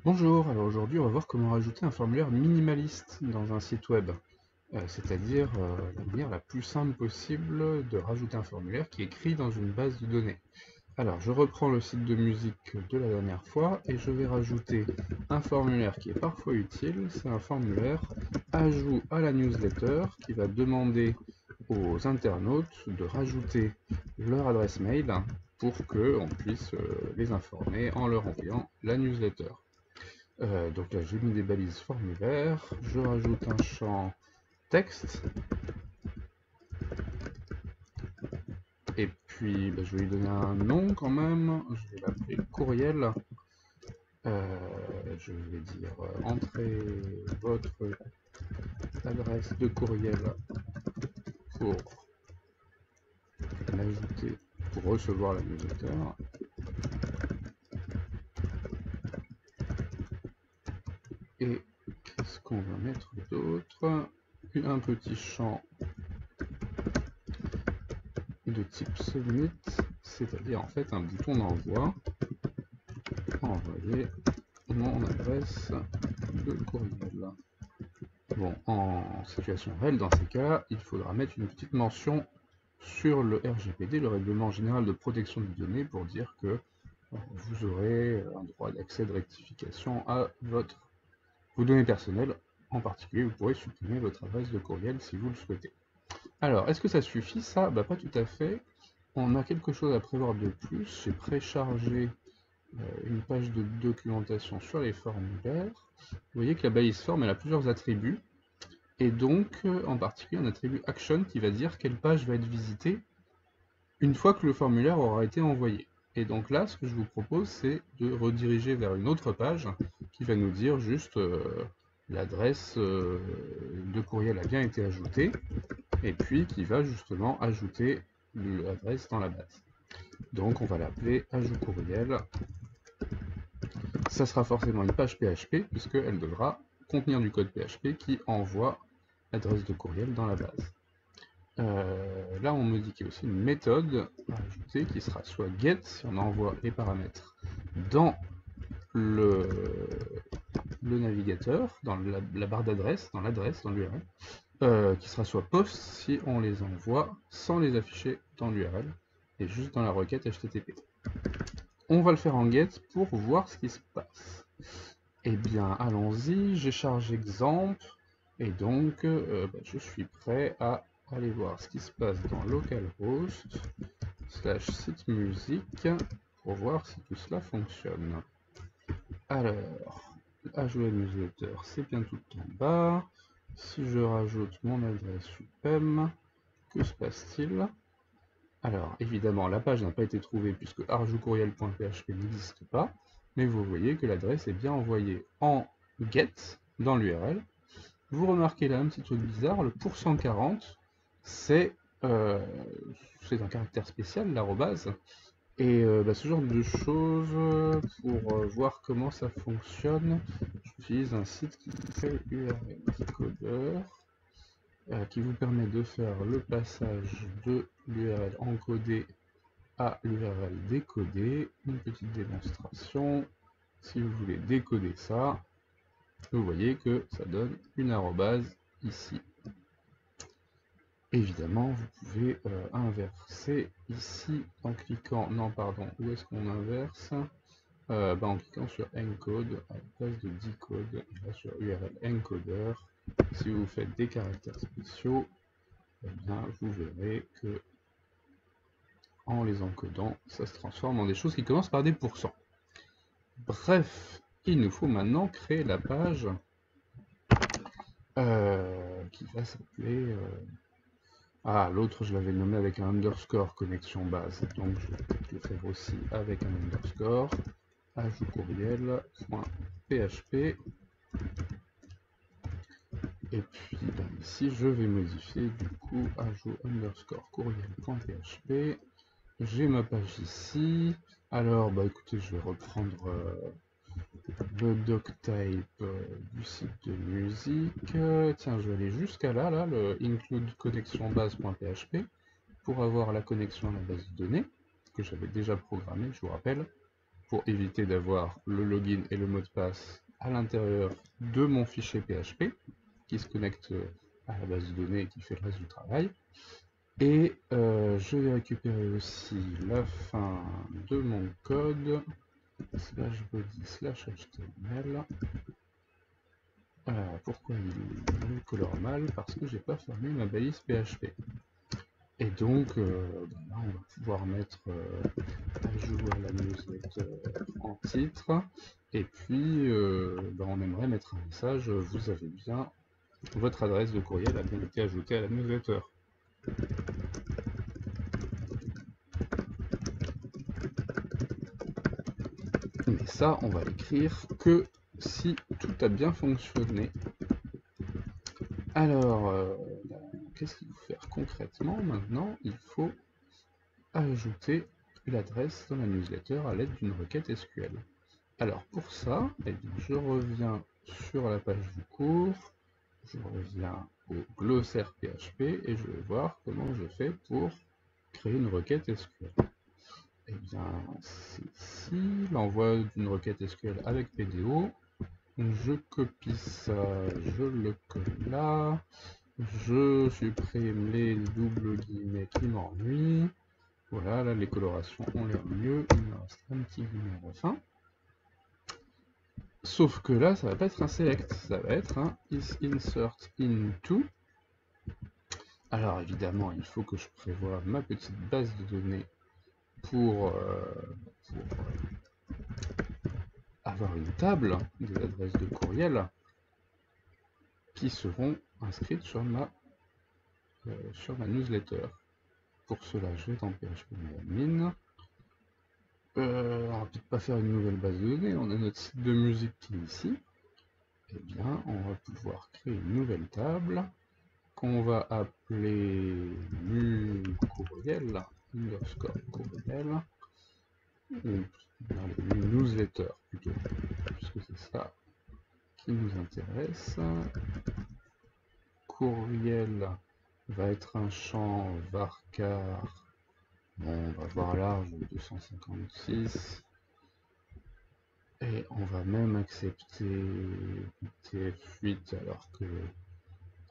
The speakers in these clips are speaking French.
Bonjour, alors aujourd'hui on va voir comment rajouter un formulaire minimaliste dans un site web, c'est-à-dire la manière la plus simple possible de rajouter un formulaire qui est écrit dans une base de données. Alors je reprends le site de musique de la dernière fois et je vais rajouter un formulaire qui est parfois utile, c'est un formulaire ajout à la newsletter qui va demander aux internautes de rajouter leur adresse mail pour qu'on puisse les informer en leur envoyant la newsletter. Donc là j'ai mis des balises formulaires, je rajoute un champ texte, et puis je vais lui donner un nom quand même, je vais l'appeler courriel. Je vais dire entrez votre adresse de courriel pour l'ajouter, pour recevoir la newsletter. Et qu'est-ce qu'on va mettre d'autre? Un petit champ de type submit, c'est-à-dire en fait un bouton d'envoi. Envoyer mon adresse de courriel. Bon, en situation réelle, dans ces cas, il faudra mettre une petite mention sur le RGPD, le Règlement Général de Protection des Données, pour dire que vous aurez un droit d'accès de rectification à vos données personnelles. En particulier, vous pourrez supprimer votre adresse de courriel si vous le souhaitez. Alors, est-ce que ça suffit ça? Pas tout à fait. On a quelque chose à prévoir de plus. J'ai préchargé une page de documentation sur les formulaires. Vous voyez que la balise form elle a plusieurs attributs, et donc en particulier un attribut action qui va dire quelle page va être visitée une fois que le formulaire aura été envoyé. Et donc là, ce que je vous propose, c'est de rediriger vers une autre page qui va nous dire juste l'adresse de courriel a bien été ajoutée, et puis qui va justement ajouter l'adresse dans la base. Donc on va l'appeler ajout courriel. Ça sera forcément une page PHP, puisqu'elle devra contenir du code PHP qui envoie l'adresse de courriel dans la base. Là, on me dit qu'il y a aussi une méthode à ajouter qui sera soit get, si on envoie les paramètres dans le, navigateur, dans la barre d'adresse, dans l'adresse, dans l'URL, qui sera soit post si on les envoie sans les afficher dans l'URL, et juste dans la requête HTTP. On va le faire en get pour voir ce qui se passe. Eh bien, allons-y, j'ai chargé exemple, et donc je suis prêt à aller voir ce qui se passe dans localhost /site musique pour voir si tout cela fonctionne. Alors, ajouter newsletter, c'est bien tout en bas. Si je rajoute mon adresse UPEM, que se passe-t-il? Alors, évidemment, la page n'a pas été trouvée puisque arjoutcourriel.php n'existe pas, mais vous voyez que l'adresse est bien envoyée en get dans l'URL. Vous remarquez là un petit truc bizarre, le %40, c'est un caractère spécial, l'arrobase, et ce genre de choses, pour voir comment ça fonctionne, j'utilise un site qui s'appelle URL Decoder, qui vous permet de faire le passage de l'URL encodé à l'URL décodé. Une petite démonstration. Si vous voulez décoder ça, vous voyez que ça donne une arrobase ici. Évidemment, vous pouvez inverser ici en cliquant, non pardon, où est-ce qu'on inverse? En cliquant sur encode à la place de decode, là sur URL encoder. Si vous faites des caractères spéciaux, eh bien, vous verrez que en les encodant, ça se transforme en des choses qui commencent par des pourcents. Bref, il nous faut maintenant créer la page qui va s'appeler... l'autre je l'avais nommé avec un underscore connexion base, donc je vais peut-être le faire aussi avec un underscore. Ajout courriel.php. Et puis ici je vais modifier du coup ajout underscore courriel.php. J'ai ma page ici. Alors écoutez, je vais reprendre le doctype du site de musique. Tiens, je vais aller jusqu'à là, le include connexion base.php pour avoir la connexion à la base de données que j'avais déjà programmée, je vous rappelle. pour éviter d'avoir le login et le mot de passe à l'intérieur de mon fichier PHP, qui se connecte à la base de données et qui fait le reste du travail. Et je vais récupérer aussi la fin de mon code, /body/html. Pourquoi il me colore mal? Parce que j'ai pas fermé ma balise PHP. Et donc, là, on va pouvoir mettre ajout à la newsletter en titre. Et puis, on aimerait mettre un message, vous avez bien, votre adresse de courriel a bien été ajoutée à la newsletter. Mais ça, on va l'écrire que si tout a bien fonctionné. Alors, qu'est-ce qu'il faut faire concrètement? Maintenant, il faut ajouter l'adresse dans la newsletter à l'aide d'une requête SQL. Alors pour ça, eh bien, je reviens sur la page du cours, je reviens au glossaire PHP et je vais voir comment je fais pour créer une requête SQL. Eh bien, c'est ici, l'envoi d'une requête SQL avec PDO. Je copie ça, je le colle là, je supprime les doubles guillemets qui m'ennuient. Voilà, là les colorations ont l'air mieux, il me reste un petit guillemet à la fin. Sauf que là, ça va pas être un select, ça va être un isInsert into. Alors évidemment, il faut que je prévoie ma petite base de données pour avoir une table des adresses de courriel qui seront inscrites sur ma newsletter. Pour cela, je vais dans php-admin. On va peut-être pas faire une nouvelle base de données, on a notre site de musique qui est ici. Eh bien, on va pouvoir créer une nouvelle table qu'on va appeler courriel, underscore courriel, ou newsletter plutôt, puisque c'est ça qui nous intéresse. Courriel va être un champ varchar, bon, on va voir large 256, et on va même accepter TF8 alors que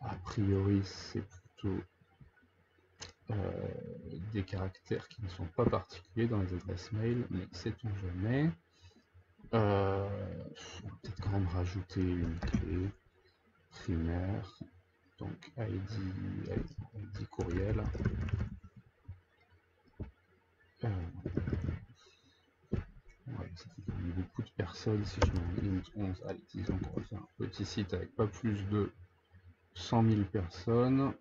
a priori c'est plutôt des caractères qui ne sont pas particuliers dans les adresses mail, mais sait-on jamais. On va peut-être quand même rajouter une clé primaire, donc ID courriel. Ouais, ça fait quand même beaucoup de personnes. Si je mets int 11, allez, disons qu'on va faire un petit site avec pas plus de 100 000 personnes.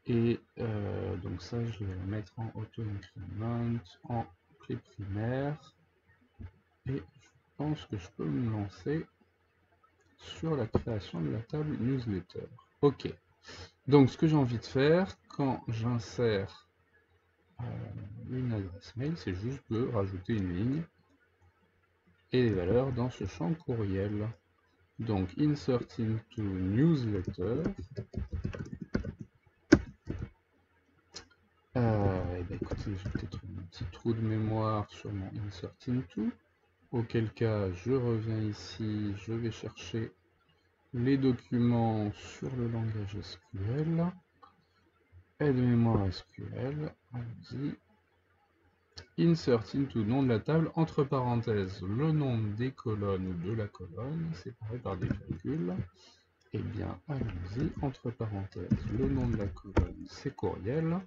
Et donc ça, je vais le mettre en auto-increment, en clé primaire. Et je pense que je peux me lancer sur la création de la table newsletter. Ok. Donc ce que j'ai envie de faire quand j'insère une adresse mail, c'est juste de rajouter une ligne et les valeurs dans ce champ courriel. Donc insert into newsletter. Et bien écoutez, j'ai peut-être un petit trou de mémoire sur mon insert into. Auquel cas, je reviens ici, je vais chercher les documents sur le langage SQL. Aide-mémoire SQL, allons-y. Insert into nom de la table, entre parenthèses, le nom des colonnes ou de la colonne, séparé par des virgules. Eh bien, allons-y, entre parenthèses, le nom de la colonne, c'est courriel.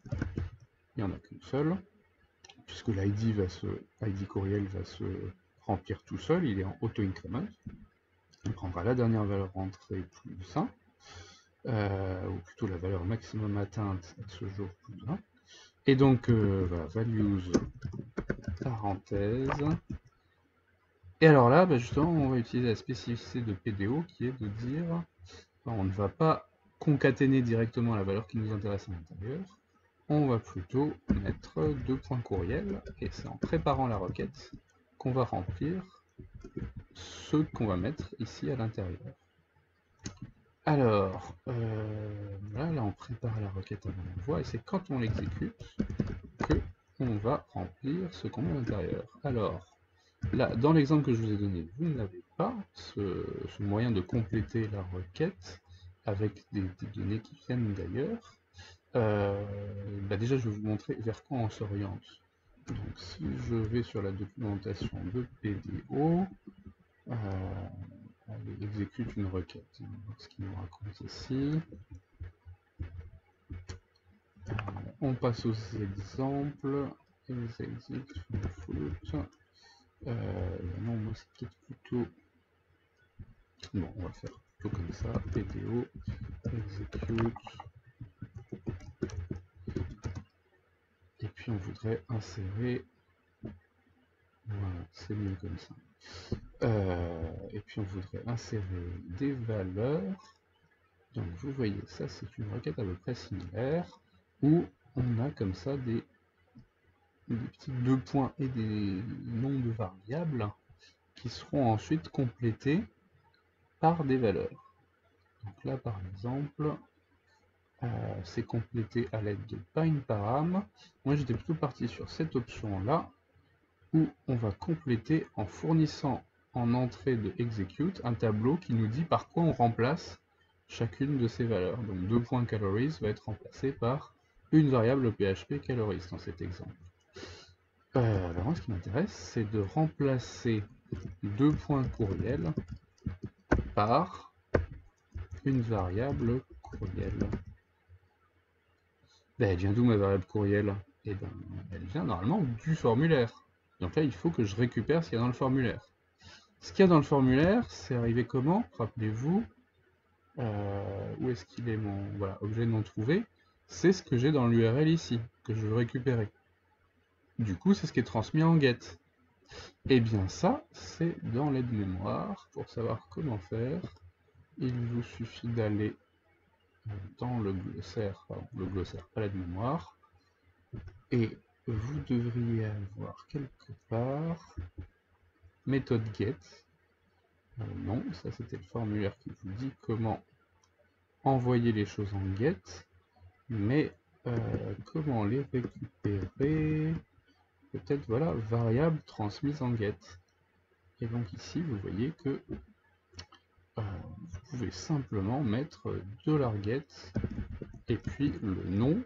Il n'y en a qu'une seule, puisque l'ID courriel va se remplir tout seul, il est en auto-increment. On prendra la dernière valeur rentrée plus 1, ou plutôt la valeur maximum atteinte à ce jour plus 1. Et donc, voilà, values, parenthèse. Et alors là, justement, on va utiliser la spécificité de PDO qui est de dire, on ne va pas concaténer directement la valeur qui nous intéresse à l'intérieur, on va plutôt mettre deux points courriel, et c'est en préparant la requête qu'on va remplir ce qu'on va mettre ici à l'intérieur. Alors, là on prépare la requête avant l'envoi, et c'est quand on l'exécute que on va remplir ce qu'on met à l'intérieur. Alors, Là, dans l'exemple que je vous ai donné, vous n'avez pas ce moyen de compléter la requête avec des données qui viennent d'ailleurs. Déjà, je vais vous montrer vers quoi on s'oriente. Donc, si je vais sur la documentation de PDO, allez, exécute une requête. Ce qu'il nous raconte ici. On passe aux exemples. Execute float. Non, moi c'est peut-être plutôt. Bon, on va faire plutôt comme ça. PDO, execute. Et puis on voudrait insérer. Voilà, c'est mieux comme ça. Et puis on voudrait insérer des valeurs. Donc vous voyez, ça c'est une requête à peu près similaire, où on a comme ça des petits 2 points et des noms de variables qui seront ensuite complétés par des valeurs. Donc là par exemple, c'est complété à l'aide de PineParam. Moi j'étais plutôt parti sur cette option là, où on va compléter en fournissant en entrée de execute un tableau qui nous dit par quoi on remplace chacune de ces valeurs. Donc 2.calories va être remplacé par une variable PHP calories dans cet exemple. Moi ce qui m'intéresse, c'est de remplacer 2.courriel par une variable courriel. Elle vient d'où ma variable courriel? Eh ben, elle vient normalement du formulaire. Donc là, il faut que je récupère ce qu'il y a dans le formulaire. Ce qu'il y a dans le formulaire, c'est arrivé comment? Rappelez-vous, où est-ce qu'il est mon voilà, objet non trouvé? C'est ce que j'ai dans l'URL ici, que je veux récupérer. Du coup, c'est ce qui est transmis en get. Et bien ça, c'est dans l'aide-mémoire. Pour savoir comment faire, il vous suffit d'aller dans le glossaire, pas l'aide-mémoire, et vous devriez avoir quelque part méthode get. Non, ça c'était le formulaire qui vous dit comment envoyer les choses en get, mais comment les récupérer? Peut-être, voilà, variable transmise en get. Et donc ici, vous voyez que vous pouvez simplement mettre $get et puis le nom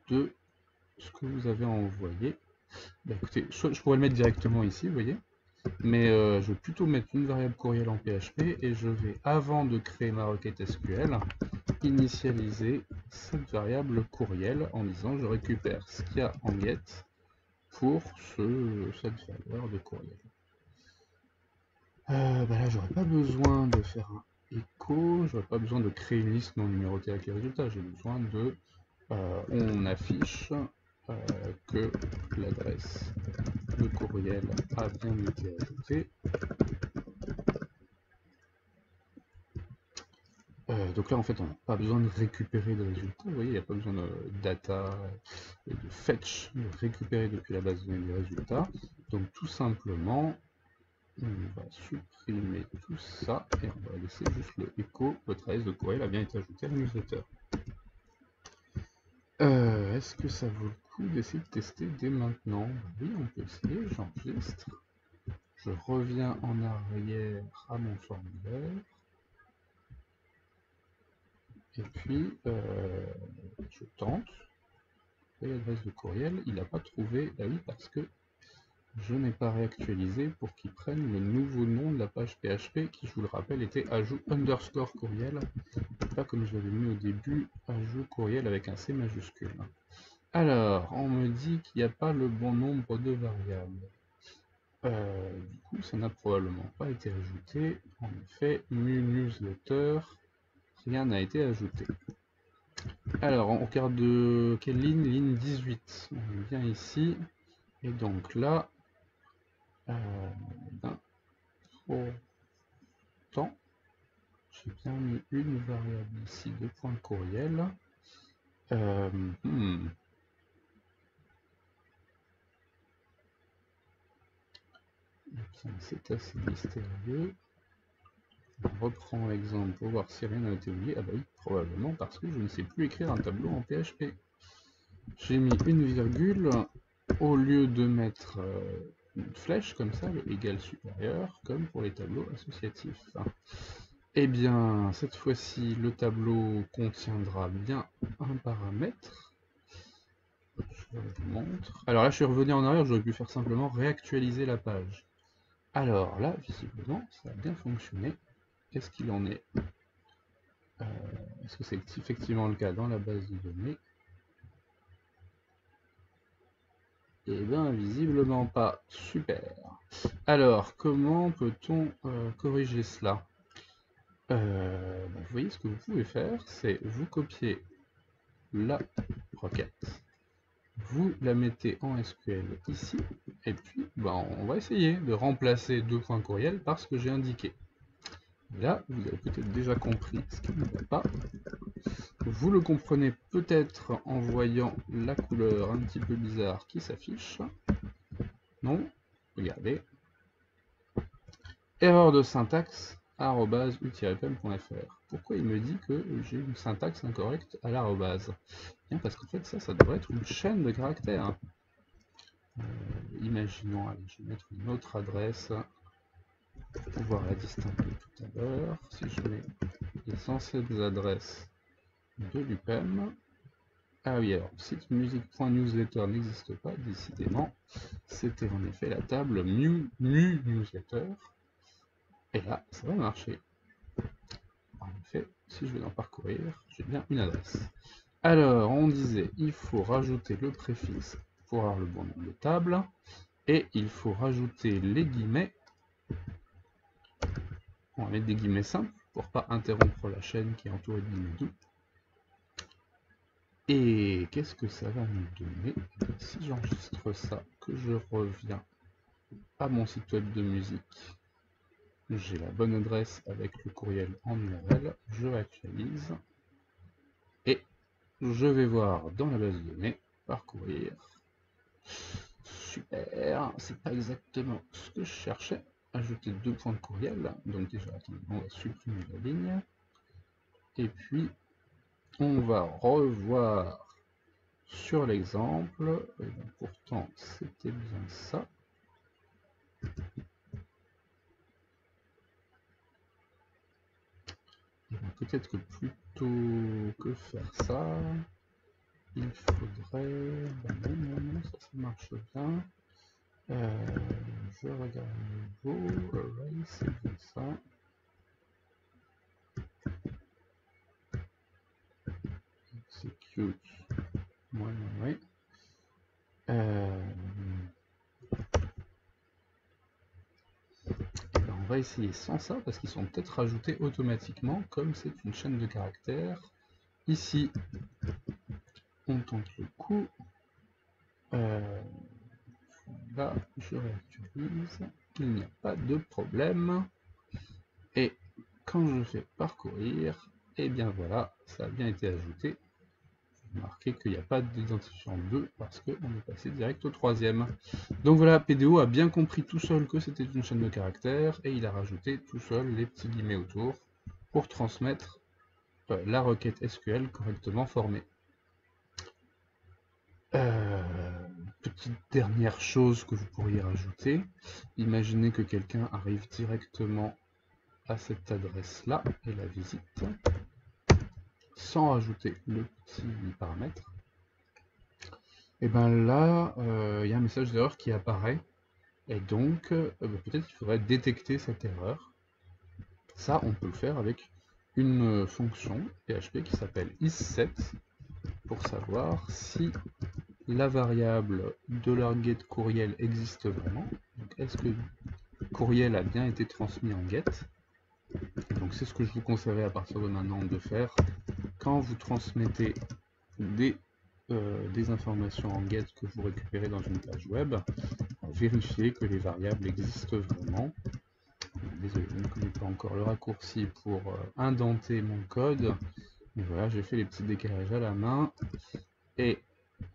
de ce que vous avez envoyé. Bah, écoutez, je pourrais le mettre directement ici, vous voyez, mais je vais plutôt mettre une variable courriel en PHP et je vais, avant de créer ma requête SQL, initialiser cette variable courriel en disant je récupère ce qu'il y a en get pour cette valeur de courriel. Là, j'aurais pas besoin de faire un echo, j'aurais pas besoin de créer une liste non numérotée avec les résultats, j'ai besoin de on affiche que l'adresse de courriel a bien été ajoutée. Donc là en fait on n'a pas besoin de récupérer de résultats, vous voyez, il n'y a pas besoin de data, de fetch, de récupérer depuis la base de données des résultats. Donc tout simplement, on va supprimer tout ça et on va laisser juste le echo, votre adresse de courriel a bien été ajoutée à la newsletter. Est-ce que ça vaut le coup d'essayer de tester dès maintenant? Oui, on peut essayer, j'enregistre. Je reviens en arrière à mon formulaire. Et puis, je tente. Et l'adresse de courriel, il n'a pas trouvé. Ah oui, parce que je n'ai pas réactualisé pour qu'il prenne le nouveau nom de la page PHP qui, je vous le rappelle, était ajout underscore courriel. Pas comme je l'avais mis au début, ajout courriel avec un C majuscule. Alors, on me dit qu'il n'y a pas le bon nombre de variables. Du coup, ça n'a probablement pas été ajouté. En effet, newsletter, rien n'a été ajouté. Alors, on regarde de quelle ligne? Ligne 18. On est bien ici. Et donc là, pourtant, j'ai bien mis une variable ici de point courriel. C'est assez mystérieux. On reprend l'exemple pour voir si rien n'a été oublié. Ah bah oui, probablement parce que je ne sais plus écrire un tableau en PHP. J'ai mis une virgule au lieu de mettre une flèche comme ça, le égal supérieur, comme pour les tableaux associatifs. Eh bien, cette fois-ci, le tableau contiendra bien un paramètre. Je vous montre. Alors là, je suis revenu en arrière, j'aurais pu faire simplement réactualiser la page. Alors là, visiblement, ça a bien fonctionné. Qu'est-ce qu'il en est? Est-ce que c'est effectivement le cas dans la base de données? Eh bien, visiblement pas. Super. Alors, comment peut-on corriger cela? Vous voyez, ce que vous pouvez faire, c'est vous copier la requête, vous la mettez en SQL ici, et puis on va essayer de remplacer deux points courriels par ce que j'ai indiqué. Là, vous avez peut-être déjà compris ce qui ne va pas. Vous le comprenez peut-être en voyant la couleur un petit peu bizarre qui s'affiche. Non? Regardez. Erreur de syntaxe @u-pem.fr. Pourquoi il me dit que j'ai une syntaxe incorrecte à l'arrobase? Bien parce qu'en fait ça devrait être une chaîne de caractères. Imaginons, allez, je vais mettre une autre adresse pour pouvoir la distinguer tout à l'heure. Si je mets les anciennes adresses de l'UPEM, ah oui, alors site music.newsletter n'existe pas, décidément. C'était en effet la table mu newsletter. Et là, ça va marcher. En effet, si je vais dans parcourir, j'ai bien une adresse. Alors, on disait, il faut rajouter le préfixe pour avoir le bon nombre de tables, et il faut rajouter les guillemets. On va mettre des guillemets simples pour pas interrompre la chaîne qui est entourée de guillemets doux. Et qu'est-ce que ça va nous donner? Si j'enregistre ça, que je reviens à mon site web de musique, j'ai la bonne adresse avec le courriel en URL, je réactualise, et je vais voir dans la base de données, parcourir. Super, c'est pas exactement ce que je cherchais. Ajouter deux points de courriel, donc déjà, attendez, on va supprimer la ligne, et puis on va revoir sur l'exemple, pourtant c'était bien ça. Peut-être que plutôt que faire ça, il faudrait... non, ça marche bien. Je regarde le nouveau, array, c'est bien ça. Execute, ouais. On va essayer sans ça, parce qu'ils sont peut-être rajoutés automatiquement, comme c'est une chaîne de caractères. Ici, on tente le coup. Là, je réactualise. Il n'y a pas de problème. Et quand je fais parcourir, et bien voilà, ça a bien été ajouté. Marqué qu'il n'y a pas d'identifiant 2 parce qu'on est passé direct au troisième. Donc voilà, PDO a bien compris tout seul que c'était une chaîne de caractères et il a rajouté tout seul les petits guillemets autour pour transmettre la requête SQL correctement formée. Petite dernière chose que vous pourriez rajouter, imaginez que quelqu'un arrive directement à cette adresse-là et la visite, sans rajouter le petit paramètre. Et bien là, il y a un message d'erreur qui apparaît, et donc peut-être qu'il faudrait détecter cette erreur. Ça, on peut le faire avec une fonction PHP qui s'appelle isSet, pour savoir si la variable $getCourriel existe vraiment. Est-ce que courriel a bien été transmis en get? Donc c'est ce que je vous conseillerais à partir de maintenant de faire quand vous transmettez des informations en get que vous récupérez dans une page web. Vérifiez que les variables existent vraiment. Désolé, je ne connais pas encore le raccourci pour indenter mon code. Mais voilà, j'ai fait les petits décalages à la main. Et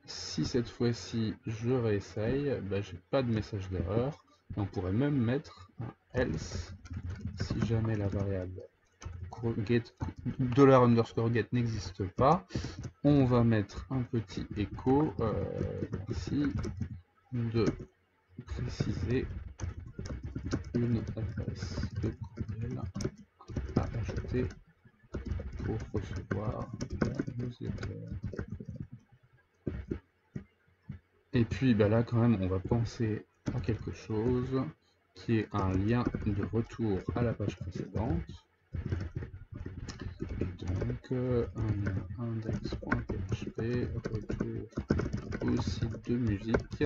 si cette fois-ci je réessaye, j'ai pas de message d'erreur. On pourrait même mettre un else si jamais la variable get, $_get n'existe pas. On va mettre un petit écho, merci de préciser une adresse de courriel à ajouter pour recevoir la newsletter. Et puis là quand même on va penser à quelque chose qui est un lien de retour à la page précédente. Et donc un lien index.php retour au site de musique.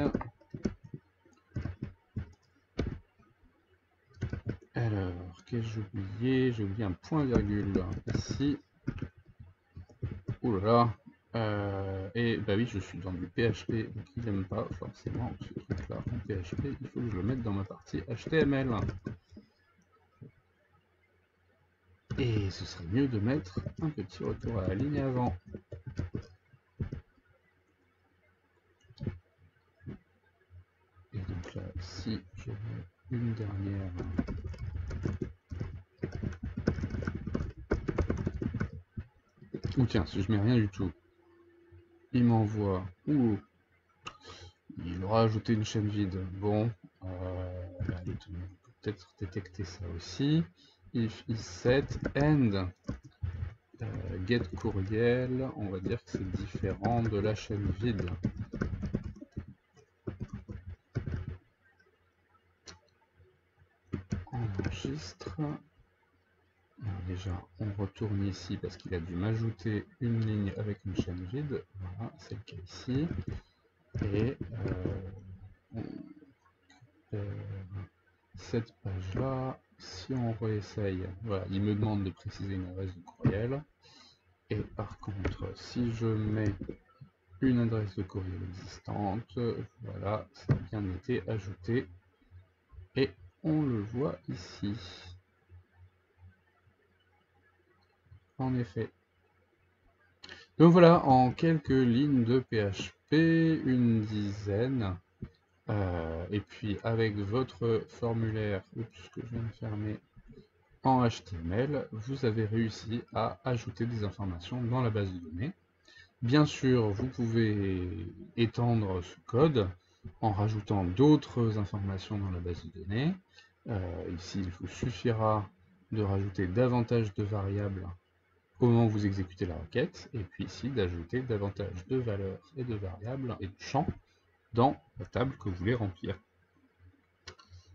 Alors, qu'est-ce que j'ai oublié? J'ai oublié un point virgule ici. Ouh là là. Et bah oui, je suis dans du PHP, donc il n'aime pas forcément ce truc-là en PHP. Il faut que je le mette dans ma partie HTML. Et ce serait mieux de mettre un petit retour à la ligne avant. Et donc là, si je mets une dernière... Ou tiens, si je mets rien du tout, il m'envoie... Ouh, il aura ajouté une chaîne vide. Bon, peut-être détecter ça aussi. If is set end get courriel, on va dire que c'est différent de la chaîne vide. On enregistre. Alors déjà, on retourne ici parce qu'il a dû m'ajouter une ligne avec une chaîne vide. Voilà, c'est le cas ici. Et cette page-là, si on réessaye, voilà, il me demande de préciser une adresse de courriel. Et par contre, si je mets une adresse de courriel existante, voilà, ça a bien été ajouté. Et on le voit ici. En effet. Donc voilà, en quelques lignes de PHP, une dizaine. Et puis avec votre formulaire, oups, que je viens de fermer, en HTML, vous avez réussi à ajouter des informations dans la base de données. Bien sûr, vous pouvez étendre ce code en rajoutant d'autres informations dans la base de données. Ici, il vous suffira de rajouter davantage de variables au moment où vous exécutez la requête, et puis ici d'ajouter davantage de valeurs et de variables et de champs dans la table que vous voulez remplir.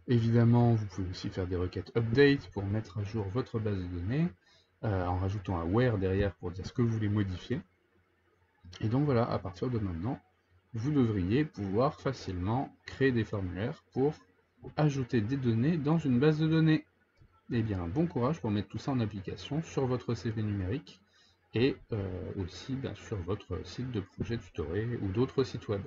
Évidemment, vous pouvez aussi faire des requêtes update pour mettre à jour votre base de données, en rajoutant un where derrière pour dire ce que vous voulez modifier. Et donc voilà, à partir de maintenant, vous devriez pouvoir facilement créer des formulaires pour ajouter des données dans une base de données. Eh bien, bon courage pour mettre tout ça en application sur votre CV numérique et aussi sur votre site de projet tutoré ou d'autres sites web.